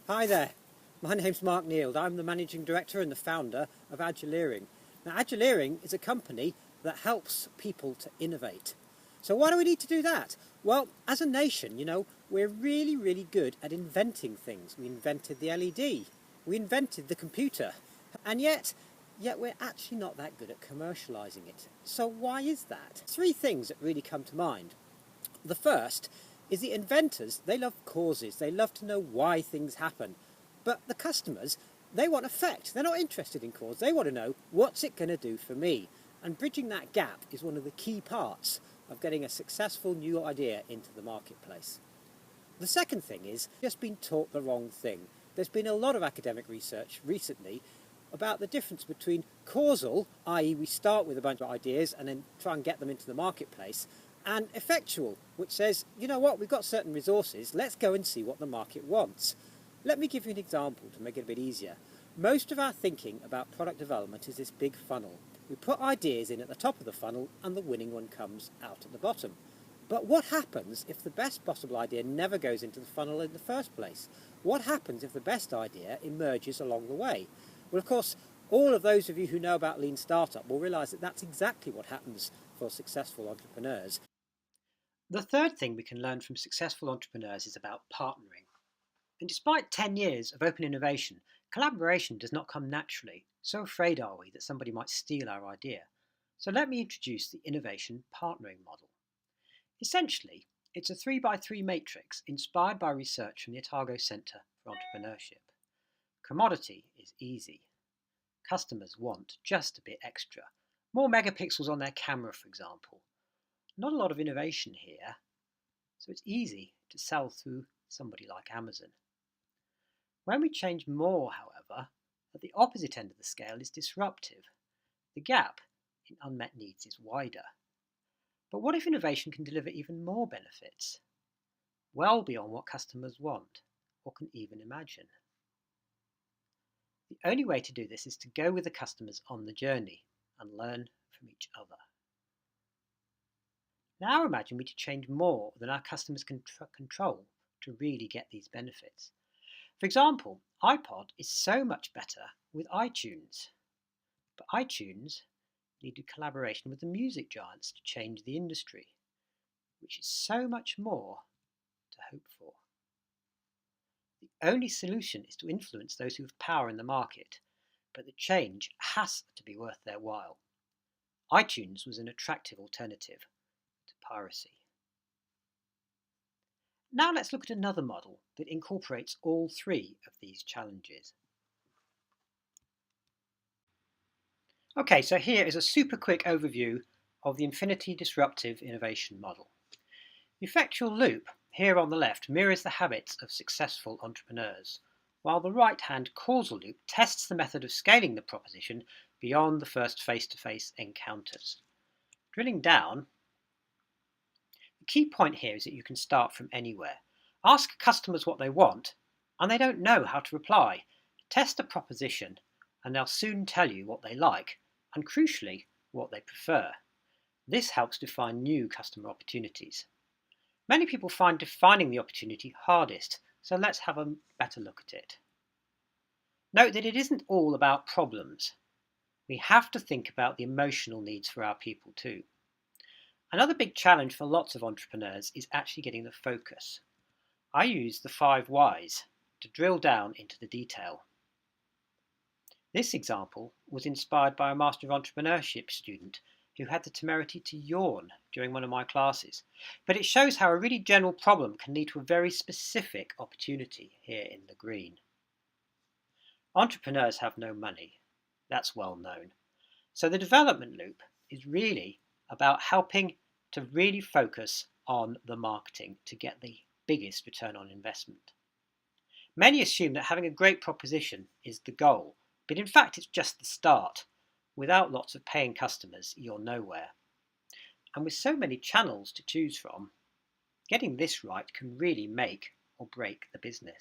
Hi there, my name's Mark Neild. I'm the Managing Director and the founder of Agileering. Now, Agileering is a company that helps people to innovate. So why do we need to do that? Well, as a nation, we're really good at inventing things. We invented the LED, we invented the computer, and yet we're actually not that good at commercialising it. So why is that? Three things that really come to mind. The first is the inventors, they love causes, they love to know why things happen. But the customers, they want effect. They're not interested in cause. They want to know, what's it going to do for me? And bridging that gap is one of the key parts of getting a successful new idea into the marketplace. The second thing is just been taught the wrong thing. There's been a lot of academic research recently about the difference between causal, i.e. we start with a bunch of ideas and then try and get them into the marketplace, and effectual, which says, you know what, we've got certain resources, let's go and see what the market wants. Let me give you an example to make it a bit easier. Most of our thinking about product development is this big funnel. We put ideas in at the top of the funnel and the winning one comes out at the bottom. But what happens if the best possible idea never goes into the funnel in the first place? What happens if the best idea emerges along the way? Well, of course, all of those of you who know about lean startup will realise that that's exactly what happens for successful entrepreneurs. The third thing we can learn from successful entrepreneurs is about partnering. And despite 10 years of open innovation, collaboration does not come naturally. So afraid are we that somebody might steal our idea. So let me introduce the innovation partnering model. Essentially, it's a 3x3 matrix inspired by research from the Otago Centre for Entrepreneurship. Commodity is easy. Customers want just a bit extra. More megapixels on their camera, for example. Not a lot of innovation here, so it's easy to sell through somebody like Amazon. When we change more, however, at the opposite end of the scale is disruptive. The gap in unmet needs is wider. But what if innovation can deliver even more benefits? Well beyond what customers want, or can even imagine. The only way to do this is to go with the customers on the journey and learn from each other. Now imagine we could change more than our customers can control to really get these benefits. For example, iPod is so much better with iTunes. But iTunes needed collaboration with the music giants to change the industry, which is so much more to hope for. The only solution is to influence those who have power in the market, but the change has to be worth their while. iTunes was an attractive alternative to piracy. Now let's look at another model that incorporates all three of these challenges. Okay, so here is a super quick overview of the infinity disruptive innovation model. The effectual loop here on the left mirrors the habits of successful entrepreneurs, while the right-hand causal loop tests the method of scaling the proposition beyond the first face-to-face encounters. Drilling down, the key point here is that you can start from anywhere. Ask customers what they want, and they don't know how to reply. Test a proposition, and they'll soon tell you what they like, and crucially, what they prefer. This helps define new customer opportunities. Many people find defining the opportunity hardest, so let's have a better look at it. Note that it isn't all about problems. We have to think about the emotional needs for our people too. Another big challenge for lots of entrepreneurs is actually getting the focus. I use the 5 whys to drill down into the detail. This example was inspired by a Master of Entrepreneurship student who had the temerity to yawn during one of my classes. But it shows how a really general problem can lead to a very specific opportunity here in the green. Entrepreneurs have no money. That's well known. So the development loop is really about helping to really focus on the marketing to get the biggest return on investment. Many assume that having a great proposition is the goal, but in fact it's just the start. Without lots of paying customers, you're nowhere. And with so many channels to choose from, getting this right can really make or break the business.